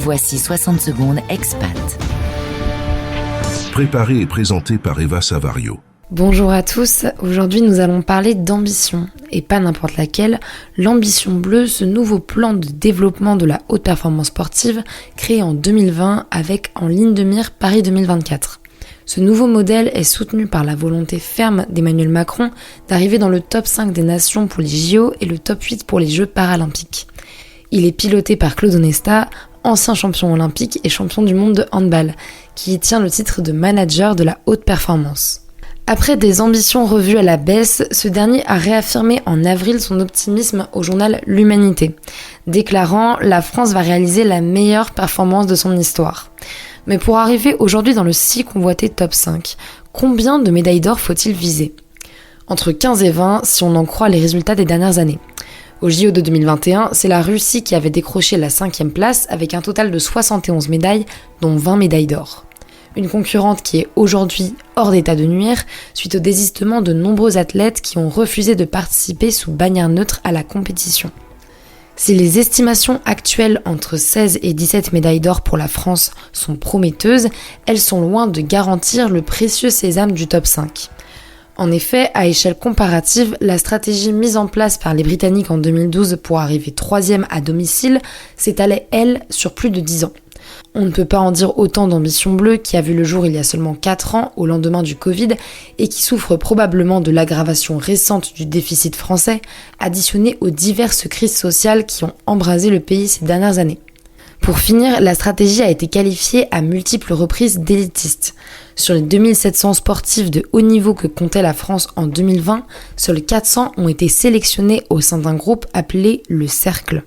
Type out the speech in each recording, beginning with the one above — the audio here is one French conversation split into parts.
Voici 60 secondes expat. Préparé et présenté par Eva Savario. Bonjour à tous, aujourd'hui nous allons parler d'ambition, et pas n'importe laquelle, l'Ambition Bleue, ce nouveau plan de développement de la haute performance sportive créé en 2020 avec en ligne de mire Paris 2024. Ce nouveau modèle est soutenu par la volonté ferme d'Emmanuel Macron d'arriver dans le top 5 des nations pour les JO et le top 8 pour les Jeux paralympiques. Il est piloté par Claude Onesta, ancien champion olympique et champion du monde de handball, qui tient le titre de manager de la haute performance. Après des ambitions revues à la baisse, ce dernier a réaffirmé en avril son optimisme au journal L'Humanité, déclarant « La France va réaliser la meilleure performance de son histoire ». Mais pour arriver aujourd'hui dans le si convoité top 5, combien de médailles d'or faut-il viser ? Entre 15 et 20 si on en croit les résultats des dernières années. Au JO de 2021, c'est la Russie qui avait décroché la 5e place avec un total de 71 médailles, dont 20 médailles d'or. Une concurrente qui est aujourd'hui hors d'état de nuire suite au désistement de nombreux athlètes qui ont refusé de participer sous bannière neutre à la compétition. Si les estimations actuelles entre 16 et 17 médailles d'or pour la France sont prometteuses, elles sont loin de garantir le précieux sésame du top 5. En effet, à échelle comparative, la stratégie mise en place par les Britanniques en 2012 pour arriver 3e à domicile s'étalait, elle, sur plus de 10 ans. On ne peut pas en dire autant d'Ambition Bleue qui a vu le jour il y a seulement 4 ans, au lendemain du Covid, et qui souffre probablement de l'aggravation récente du déficit français, additionné aux diverses crises sociales qui ont embrasé le pays ces dernières années. Pour finir, la stratégie a été qualifiée à multiples reprises d'élitiste. Sur les 2700 sportifs de haut niveau que comptait la France en 2020, seuls 400 ont été sélectionnés au sein d'un groupe appelé le Cercle.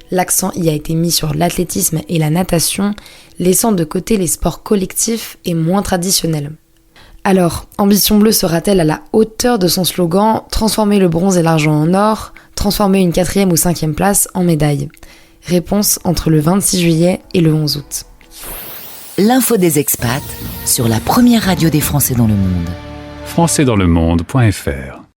L'accent y a été mis sur l'athlétisme et la natation, laissant de côté les sports collectifs et moins traditionnels. Alors, Ambition Bleue sera-t-elle à la hauteur de son slogan « Transformer le bronze et l'argent en or, transformer une 4e ou 5e place en médaille ?» Réponse entre le 26 juillet et le 11 août. L'info des expats sur la première radio des Français dans le monde. Françaisdanslemonde.fr